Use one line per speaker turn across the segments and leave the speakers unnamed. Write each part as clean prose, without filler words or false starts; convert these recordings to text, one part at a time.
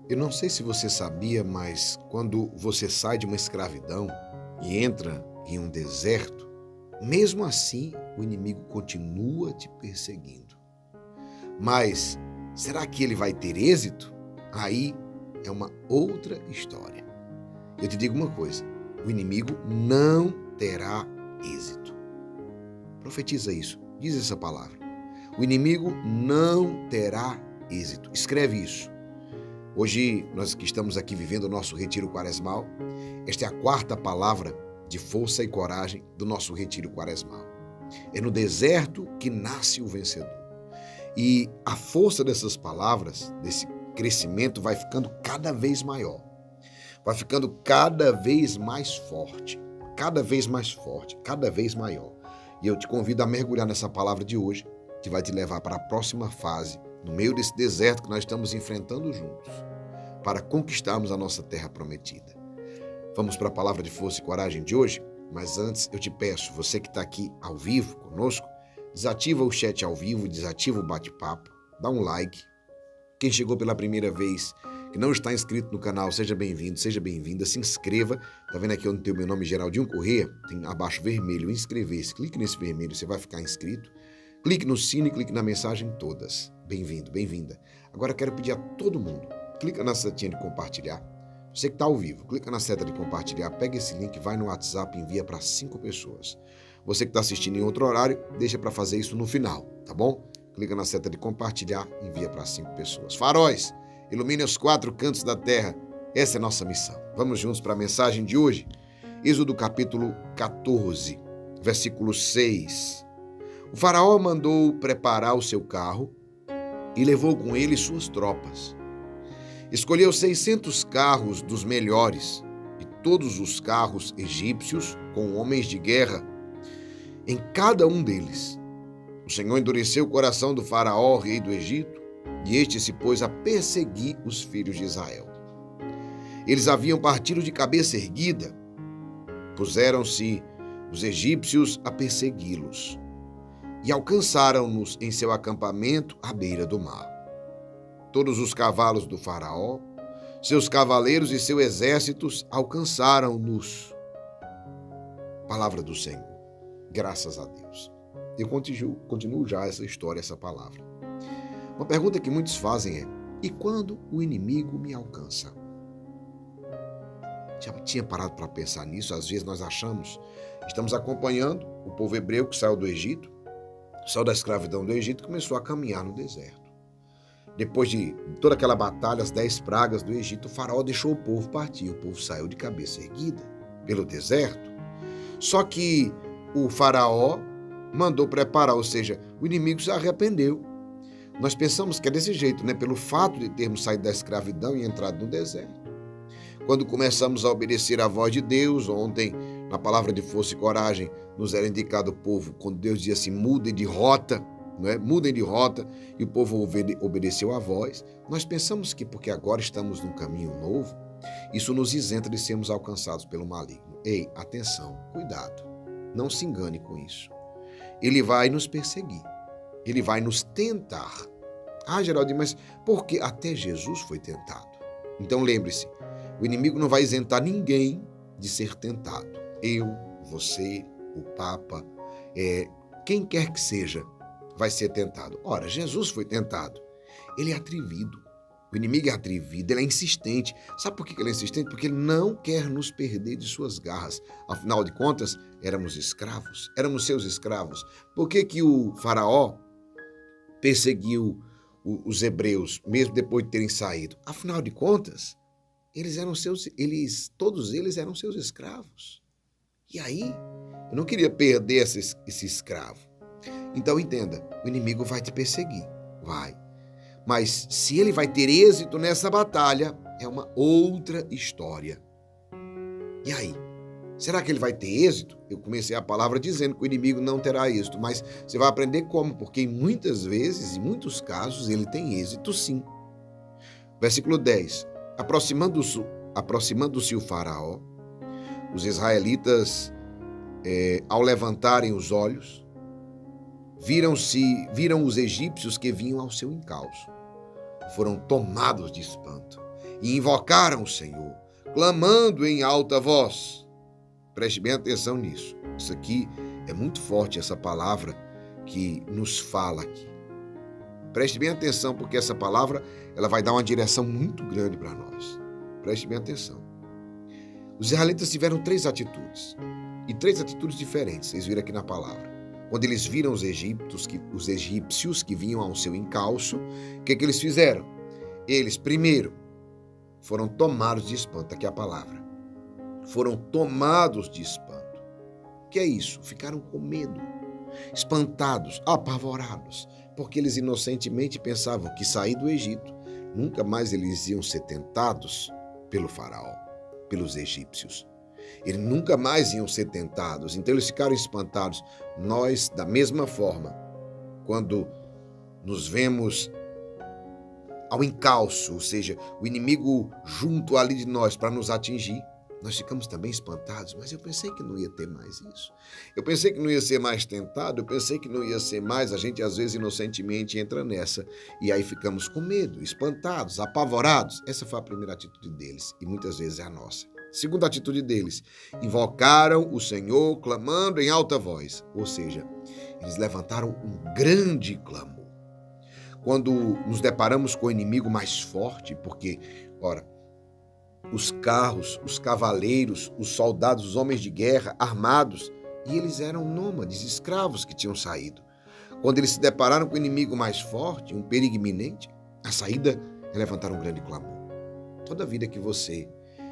Eu não sei se você sabia, mas quando você sai de uma escravidão e entra em um deserto, mesmo assim o inimigo continua te perseguindo. Mas será que ele vai ter êxito? Aí é uma outra história. Eu te digo uma coisa: o inimigo não terá êxito. Profetiza isso, diz essa palavra. O inimigo não terá êxito. Escreve isso. Hoje, nós que estamos aqui vivendo o nosso retiro quaresmal, esta é a quarta palavra de força e coragem do nosso retiro quaresmal. É no deserto que nasce o vencedor. E a força dessas palavras, desse crescimento, vai ficando cada vez maior. Vai ficando cada vez mais forte, cada vez mais forte, cada vez maior. E eu te convido a mergulhar nessa palavra de hoje, que vai te levar para a próxima fase, no meio desse deserto que nós estamos enfrentando juntos, para conquistarmos a nossa terra prometida. Vamos para a palavra de força e coragem de hoje? Mas antes eu te peço, você que está aqui ao vivo conosco, desativa o chat ao vivo, desativa o bate-papo, dá um like. Quem chegou pela primeira vez, que não está inscrito no canal, seja bem-vindo, seja bem-vinda, se inscreva. Tá vendo aqui onde tem o meu nome, Geraldinho Corrêa? Tem abaixo vermelho, inscrever-se. Clique nesse vermelho, você vai ficar inscrito. Clique no sino e clique na mensagem todas. Bem-vindo, bem-vinda. Agora eu quero pedir a todo mundo, clica na setinha de compartilhar. Você que está ao vivo, clica na seta de compartilhar, pega esse link, vai no WhatsApp e envia para 5 pessoas. Você que está assistindo em outro horário, deixa para fazer isso no final, tá bom? Clica na seta de compartilhar, envia para 5 pessoas. Faróis, ilumine os 4 cantos da terra. Essa é a nossa missão. Vamos juntos para a mensagem de hoje. Êxodo capítulo 14, versículo 6. O faraó mandou preparar o seu carro e levou com ele suas tropas. Escolheu 600 carros dos melhores e todos os carros egípcios com homens de guerra em cada um deles. O Senhor endureceu o coração do faraó, rei do Egito, e este se pôs a perseguir os filhos de Israel. Eles haviam partido de cabeça erguida. Puseram-se os egípcios a persegui-los e alcançaram-nos em seu acampamento à beira do mar. Todos os cavalos do faraó, seus cavaleiros e seus exércitos alcançaram-nos. Palavra do Senhor. Graças a Deus. Eu continuo já essa história, essa palavra. Uma pergunta que muitos fazem é: e quando o inimigo me alcança? Já tinha parado para pensar nisso? Às vezes nós estamos acompanhando o povo hebreu que saiu do Egito, saiu da escravidão do Egito e começou a caminhar no deserto. Depois de toda aquela batalha, as 10 pragas do Egito, o faraó deixou o povo partir. O povo saiu de cabeça erguida pelo deserto. Só que o faraó mandou preparar, ou seja, o inimigo se arrependeu. Nós pensamos que é desse jeito, né? Pelo fato de termos saído da escravidão e entrado no deserto. Quando começamos a obedecer à voz de Deus, ontem, na palavra de força e coragem, nos era indicado o povo, quando Deus dizia assim, mudem de rota, não é? Mudem de rota, e o povo obedeceu à voz. Nós pensamos que porque agora estamos num caminho novo, isso nos isenta de sermos alcançados pelo maligno. Ei, atenção, cuidado, não se engane com isso. Ele vai nos perseguir, ele vai nos tentar. Ah, Geraldinho, mas por que até Jesus foi tentado? Então lembre-se, o inimigo não vai isentar ninguém de ser tentado. Eu, você, o Papa, quem quer que seja, vai ser tentado. Ora, Jesus foi tentado. Ele é atrevido. O inimigo é atrevido, ele é insistente. Sabe por que ele é insistente? Porque ele não quer nos perder de suas garras. Afinal de contas, éramos escravos, éramos seus escravos. Por que o faraó perseguiu os hebreus, mesmo depois de terem saído? Afinal de contas, todos eles eram seus escravos. E aí, eu não queria perder esse escravo. Então entenda, o inimigo vai te perseguir, vai. Mas se ele vai ter êxito nessa batalha, é uma outra história. E aí? Será que ele vai ter êxito? Eu comecei a palavra dizendo que o inimigo não terá êxito, mas você vai aprender como, porque muitas vezes, em muitos casos, ele tem êxito sim. Versículo 10. Aproximando-se o faraó, os israelitas, ao levantarem os olhos, viram os egípcios que vinham ao seu encalço. Foram tomados de espanto. e invocaram o Senhor, clamando em alta voz. Preste bem atenção nisso. Isso aqui é muito forte, essa palavra que nos fala aqui. Preste bem atenção, porque essa palavra ela vai dar uma direção muito grande para nós. Preste bem atenção. Os israelitas tiveram 3 atitudes, e 3 atitudes diferentes, vocês viram aqui na palavra. Quando eles viram os egípcios que vinham ao seu encalço, o que eles fizeram? Eles, primeiro, foram tomados de espanto, aqui é a palavra. Foram tomados de espanto. O que é isso? Ficaram com medo, espantados, apavorados, porque eles inocentemente pensavam que sair do Egito, nunca mais eles iam ser tentados pelo faraó, pelos egípcios. Eles nunca mais iam ser tentados, então eles ficaram espantados. Nós, da mesma forma, quando nos vemos ao encalço, ou seja, o inimigo junto ali de nós para nos atingir, nós ficamos também espantados, mas eu pensei que não ia ter mais isso. Eu pensei que não ia ser mais tentado, eu pensei que não ia ser mais, a gente às vezes inocentemente entra nessa, e aí ficamos com medo, espantados, apavorados. Essa foi a primeira atitude deles, e muitas vezes é a nossa. Segunda atitude deles, invocaram o Senhor clamando em alta voz, ou seja, eles levantaram um grande clamor. Quando nos deparamos com o inimigo mais forte, porque, ora, os carros, os cavaleiros, os soldados, os homens de guerra armados, e eles eram nômades, escravos que tinham saído. Quando eles se depararam com o inimigo mais forte, um perigo iminente, a saída é levantar um grande clamor. Toda vida que você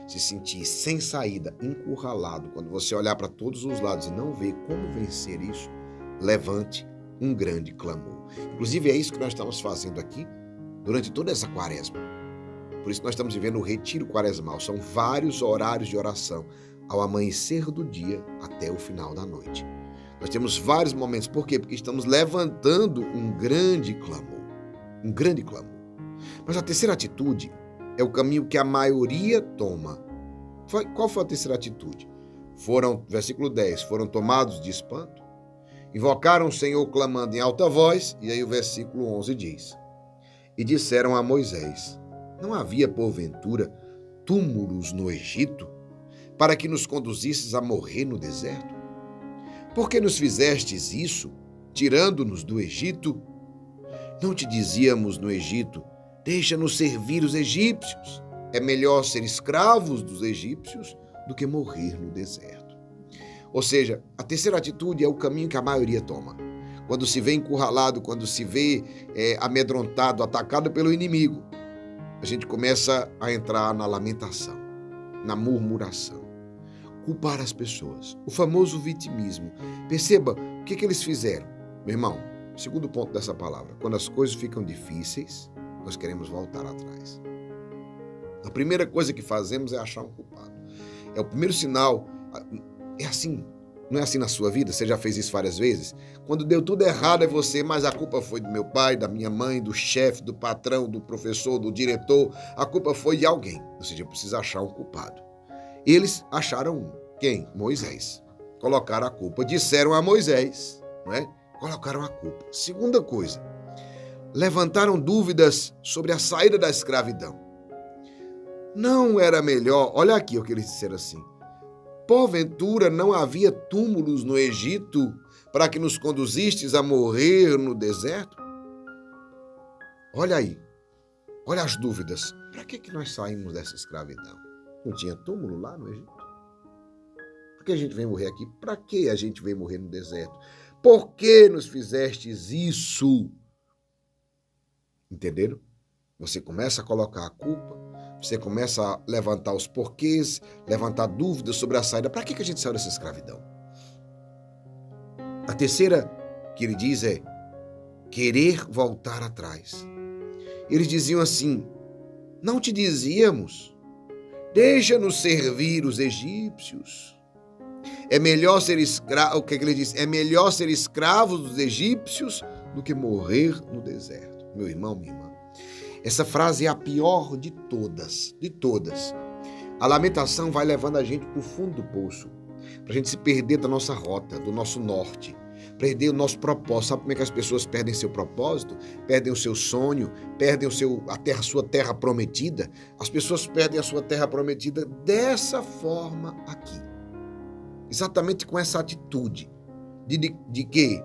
se sentir sem saída, encurralado, quando você olhar para todos os lados e não ver como vencer isso, levante um grande clamor. Inclusive é isso que nós estamos fazendo aqui durante toda essa quaresma. Por isso nós estamos vivendo o retiro quaresmal. São vários horários de oração, ao amanhecer do dia até o final da noite. Nós temos vários momentos. Por quê? Porque estamos levantando um grande clamor. Um grande clamor. Mas a terceira atitude é o caminho que a maioria toma. Qual foi a terceira atitude? Versículo 10, foram tomados de espanto, invocaram o Senhor clamando em alta voz, e aí o versículo 11 diz, e disseram a Moisés, não havia, porventura, túmulos no Egito, para que nos conduzisses a morrer no deserto? Por que nos fizestes isso, tirando-nos do Egito? Não te dizíamos no Egito, deixa-nos servir os egípcios. É melhor ser escravos dos egípcios do que morrer no deserto. Ou seja, a terceira atitude é o caminho que a maioria toma. Quando se vê encurralado, quando se vê amedrontado, atacado pelo inimigo, a gente começa a entrar na lamentação, na murmuração, culpar as pessoas, o famoso vitimismo. Perceba o que eles fizeram. Meu irmão, segundo ponto dessa palavra, quando as coisas ficam difíceis, nós queremos voltar atrás. A primeira coisa que fazemos é achar um culpado. É o primeiro sinal. É assim, não é assim na sua vida? Você já fez isso várias vezes? Quando deu tudo errado é você, mas a culpa foi do meu pai, da minha mãe, do chefe, do patrão, do professor, do diretor. A culpa foi de alguém. Ou seja, eu preciso achar um culpado. Eles acharam um. Quem? Moisés. Colocaram a culpa. Disseram a Moisés, não é? Colocaram a culpa. Segunda coisa, levantaram dúvidas sobre a saída da escravidão. Não era melhor, olha aqui o que eles disseram assim, porventura não havia túmulos no Egito para que nos conduzistes a morrer no deserto? Olha aí, olha as dúvidas. Para que nós saímos dessa escravidão? Não tinha túmulo lá no Egito? Por que a gente vem morrer aqui? Para que a gente vem morrer no deserto? Por que nos fizestes isso? Entenderam? Você começa a colocar a culpa, você começa a levantar os porquês, levantar dúvidas sobre a saída. Para que a gente saiu dessa escravidão? A terceira que ele diz é querer voltar atrás. Eles diziam assim, não te dizíamos, deixa-nos servir os egípcios. É melhor ser escravo, o que ele diz? É melhor ser escravos dos egípcios do que morrer no deserto. Meu irmão, minha irmã, essa frase é a pior de todas, de todas. A lamentação vai levando a gente para o fundo do poço, para a gente se perder da nossa rota, do nosso norte, perder o nosso propósito. Sabe como é que as pessoas perdem seu propósito? Perdem o seu sonho, perdem a sua terra prometida. As pessoas perdem a sua terra prometida dessa forma aqui. Exatamente com essa atitude de quê?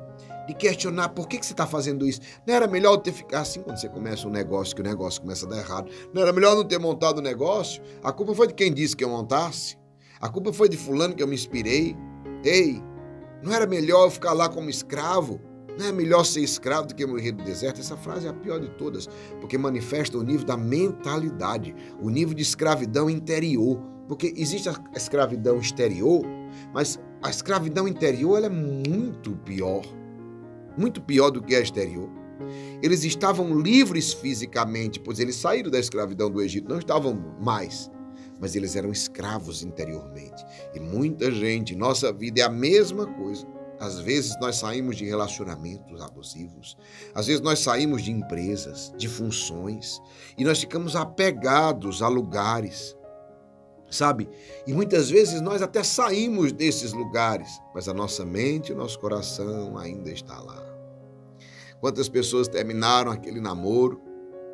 De questionar por que você está fazendo isso. Não era melhor eu ter ficado assim quando você começa um negócio, que o negócio começa a dar errado? Não era melhor não ter montado o negócio? A culpa foi de quem disse que eu montasse? A culpa foi de fulano que eu me inspirei? Ei, não era melhor eu ficar lá como escravo? Não é melhor ser escravo do que morrer no deserto? Essa frase é a pior de todas, porque manifesta o nível da mentalidade, o nível de escravidão interior. Porque existe a escravidão exterior, mas a escravidão interior ela é muito pior do que a exterior. Eles estavam livres fisicamente, pois eles saíram da escravidão do Egito, não estavam mais, mas eles eram escravos interiormente. E muita gente, nossa vida é a mesma coisa. Às vezes nós saímos de relacionamentos abusivos, às vezes nós saímos de empresas, de funções, e nós ficamos apegados a lugares, sabe? E muitas vezes nós até saímos desses lugares, mas a nossa mente e o nosso coração ainda está lá. Quantas pessoas terminaram aquele namoro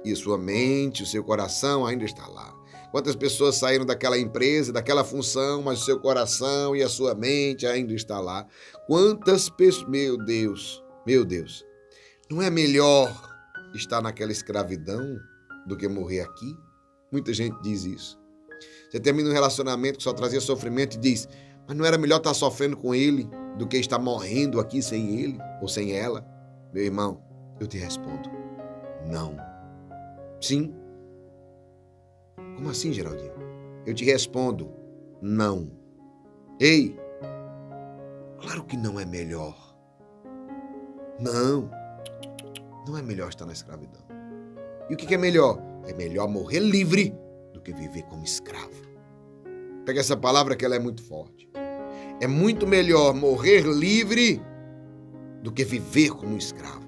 e a sua mente, o seu coração ainda está lá? Quantas pessoas saíram daquela empresa, daquela função, mas o seu coração e a sua mente ainda está lá? Quantas pessoas... Meu Deus, não é melhor estar naquela escravidão do que morrer aqui? Muita gente diz isso. Você termina um relacionamento que só trazia sofrimento e diz, mas não era melhor estar sofrendo com ele do que estar morrendo aqui sem ele ou sem ela? Meu irmão, eu te respondo, não. Sim. Como assim, Geraldinho? Eu te respondo, não. Ei, claro que não é melhor. Não é melhor estar na escravidão. E o que é melhor? É melhor morrer livre do que viver como escravo. Pega essa palavra que ela é muito forte. É muito melhor morrer livre do que viver como um escravo.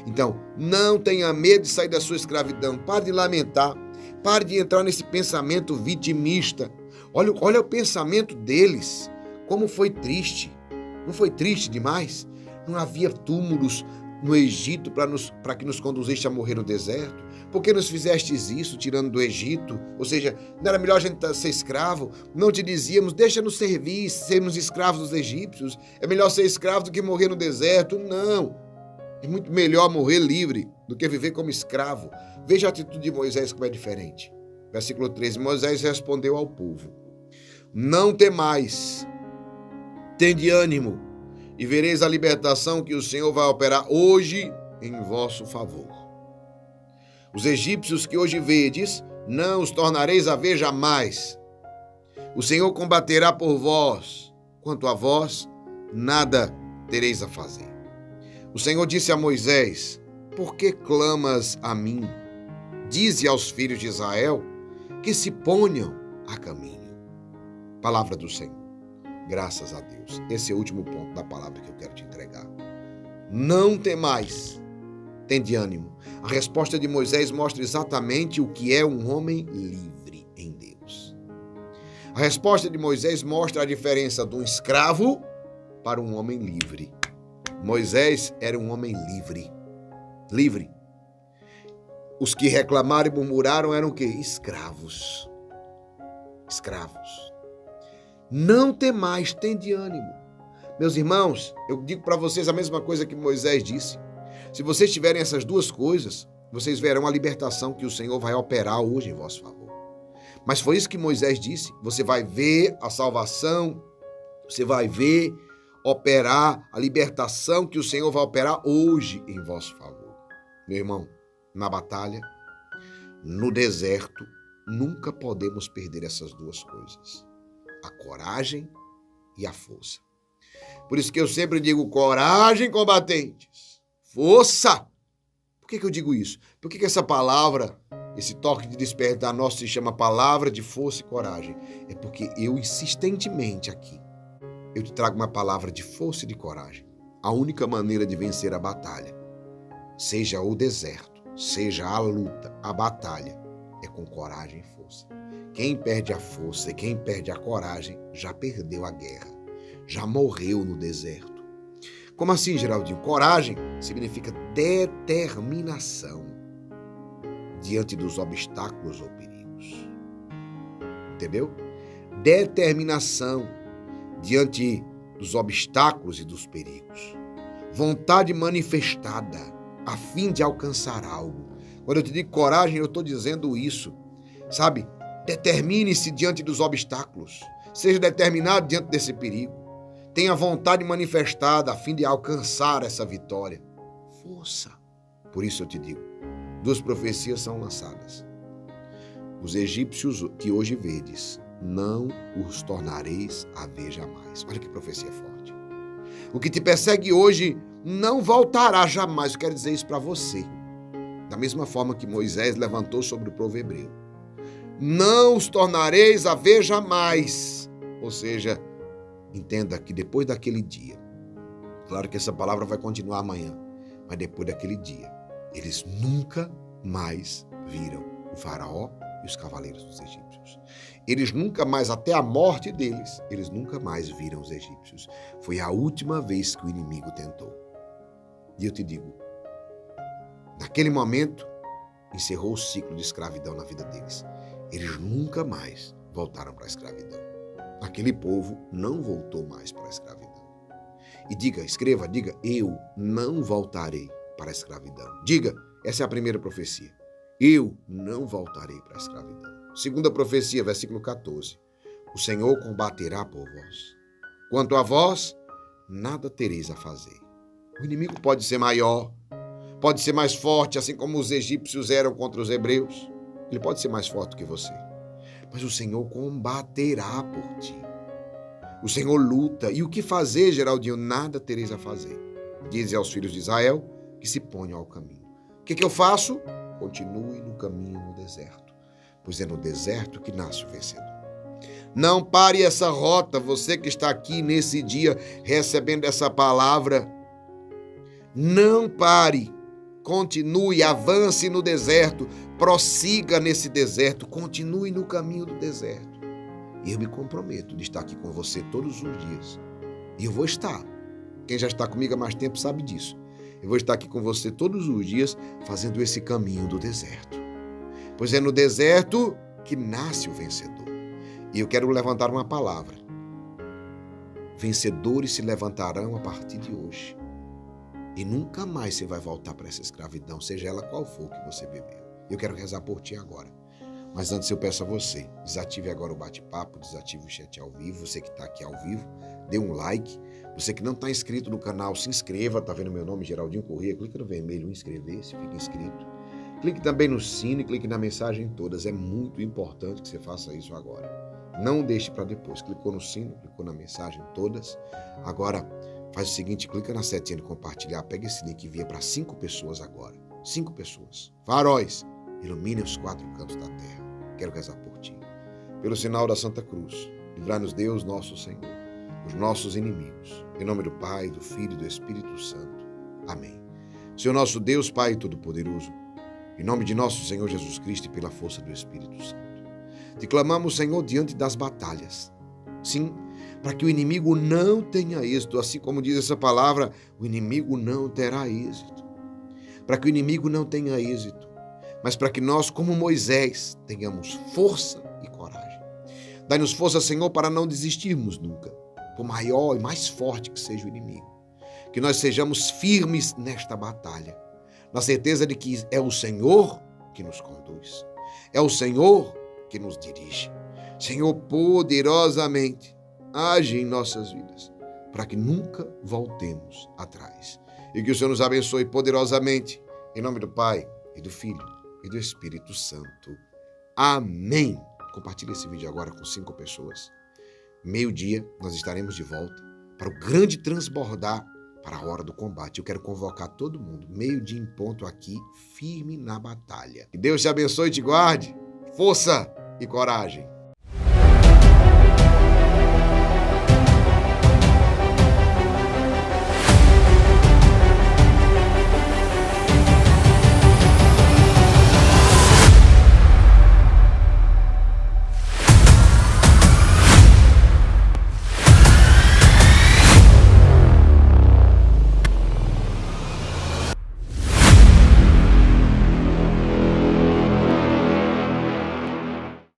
Então, não tenha medo de sair da sua escravidão. Pare de lamentar. Pare de entrar nesse pensamento vitimista. Olha o pensamento deles. Como foi triste. Não foi triste demais? Não havia túmulos no Egito para que nos conduziste a morrer no deserto? Por que nos fizestes isso, tirando do Egito? Ou seja, não era melhor a gente ser escravo? Não te dizíamos, deixa-nos servir, sermos escravos dos egípcios? É melhor ser escravo do que morrer no deserto? Não. É muito melhor morrer livre do que viver como escravo. Veja a atitude de Moisés como é diferente. Versículo 13, Moisés respondeu ao povo, não temais, tende ânimo, e vereis a libertação que o Senhor vai operar hoje em vosso favor. Os egípcios que hoje vedes, não os tornareis a ver jamais. O Senhor combaterá por vós, quanto a vós, nada tereis a fazer. O Senhor disse a Moisés, por que clamas a mim? Dize aos filhos de Israel que se ponham a caminho. Palavra do Senhor. Graças a Deus. Esse é o último ponto da palavra que eu quero te entregar. Não temais, tende ânimo. A resposta de Moisés mostra exatamente o que é um homem livre em Deus. A resposta de Moisés mostra a diferença de um escravo para um homem livre. Moisés era um homem livre. Livre. Os que reclamaram e murmuraram eram o quê? Escravos. Escravos. Não temais, tende ânimo. Meus irmãos, eu digo para vocês a mesma coisa que Moisés disse. Se vocês tiverem essas duas coisas, vocês verão a libertação que o Senhor vai operar hoje em vosso favor. Mas foi isso que Moisés disse. Você vai ver a salvação, você vai ver operar a libertação que o Senhor vai operar hoje em vosso favor. Meu irmão, na batalha, no deserto, nunca podemos perder essas duas coisas. A coragem e a força. Por isso que eu sempre digo, coragem, combatentes. Força! Por que eu digo isso? Por que essa palavra, esse toque de despertar nosso se chama palavra de força e coragem? É porque eu insistentemente aqui, eu te trago uma palavra de força e de coragem. A única maneira de vencer a batalha, seja o deserto, seja a luta, a batalha, é com coragem e força. Quem perde a força e quem perde a coragem já perdeu a guerra, já morreu no deserto. Como assim, Geraldinho? Coragem significa determinação diante dos obstáculos ou perigos. Entendeu? Determinação diante dos obstáculos e dos perigos. Vontade manifestada a fim de alcançar algo. Quando eu te digo coragem, eu estou dizendo isso. Sabe? Determine-se diante dos obstáculos. Seja determinado diante desse perigo. Tenha vontade manifestada a fim de alcançar essa vitória. Força. Por isso eu te digo, 2 profecias são lançadas. Os egípcios que hoje vedes, não os tornareis a ver jamais. Olha que profecia forte. O que te persegue hoje não voltará jamais. Eu quero dizer isso para você. Da mesma forma que Moisés levantou sobre o povo hebreu. Não os tornareis a ver jamais. Ou seja, entenda que depois daquele dia, claro que essa palavra vai continuar amanhã, mas depois daquele dia, eles nunca mais viram o faraó e os cavaleiros dos egípcios. Eles nunca mais, até a morte deles, eles nunca mais viram os egípcios. Foi a última vez que o inimigo tentou. E eu te digo, naquele momento, encerrou o ciclo de escravidão na vida deles. Eles nunca mais voltaram para a escravidão. Aquele povo não voltou mais para a escravidão. E escreva, eu não voltarei para a escravidão. Diga, essa é a primeira profecia. Eu não voltarei para a escravidão. Segunda profecia, versículo 14. O Senhor combaterá por vós. Quanto a vós, nada tereis a fazer. O inimigo pode ser maior, pode ser mais forte, assim como os egípcios eram contra os hebreus. Ele pode ser mais forte que você. Mas o Senhor combaterá por ti. O Senhor luta. E o que fazer, Geraldinho? Nada tereis a fazer. Dize aos filhos de Israel que se ponham ao caminho. O que eu faço? Continue no caminho no deserto, pois é no deserto que nasce o vencedor. Não pare essa rota, você que está aqui nesse dia recebendo essa palavra. Não pare. Continue, avance no deserto, prossiga nesse deserto, continue no caminho do deserto. E eu me comprometo de estar aqui com você todos os dias. E eu vou estar. Quem já está comigo há mais tempo sabe disso. Eu vou estar aqui com você todos os dias fazendo esse caminho do deserto. Pois é no deserto que nasce o vencedor. E eu quero levantar uma palavra. Vencedores se levantarão a partir de hoje. E nunca mais você vai voltar para essa escravidão, seja ela qual for que você viveu. Eu quero rezar por ti agora. Mas antes eu peço a você, desative agora o bate-papo, desative o chat ao vivo. Você que está aqui ao vivo, dê um like. Você que não está inscrito no canal, se inscreva. Está vendo meu nome, Geraldinho Corrêa? Clica no vermelho, inscrever-se, fique inscrito. Clique também no sino e clique na mensagem todas. É muito importante que você faça isso agora. Não deixe para depois. Clicou no sino, clicou na mensagem todas. Agora, faz o seguinte, clica na setinha de compartilhar, pega esse link e envia para 5 pessoas agora. 5 pessoas. Faróis, ilumine os 4 cantos da terra. Quero rezar por ti. Pelo sinal da Santa Cruz, livrai-nos Deus, nosso Senhor, dos nossos inimigos. Em nome do Pai, do Filho e do Espírito Santo. Amém. Senhor nosso Deus, Pai Todo-Poderoso, em nome de nosso Senhor Jesus Cristo e pela força do Espírito Santo, te clamamos, Senhor, diante das batalhas. Sim, para que o inimigo não tenha êxito, assim como diz essa palavra, o inimigo não terá êxito. Para que o inimigo não tenha êxito, mas para que nós, como Moisés, tenhamos força e coragem. Dai-nos força, Senhor, para não desistirmos nunca, por maior e mais forte que seja o inimigo. Que nós sejamos firmes nesta batalha, na certeza de que é o Senhor que nos conduz, é o Senhor que nos dirige. Senhor, poderosamente, age em nossas vidas, para que nunca voltemos atrás. E que o Senhor nos abençoe poderosamente, em nome do Pai, e do Filho, e do Espírito Santo. Amém. Compartilhe esse vídeo agora com 5 pessoas. Meio-dia, nós estaremos de volta para o grande transbordar para a hora do combate. Eu quero convocar todo mundo, meio-dia em ponto aqui, firme na batalha. Que Deus te abençoe e te guarde. Força e coragem.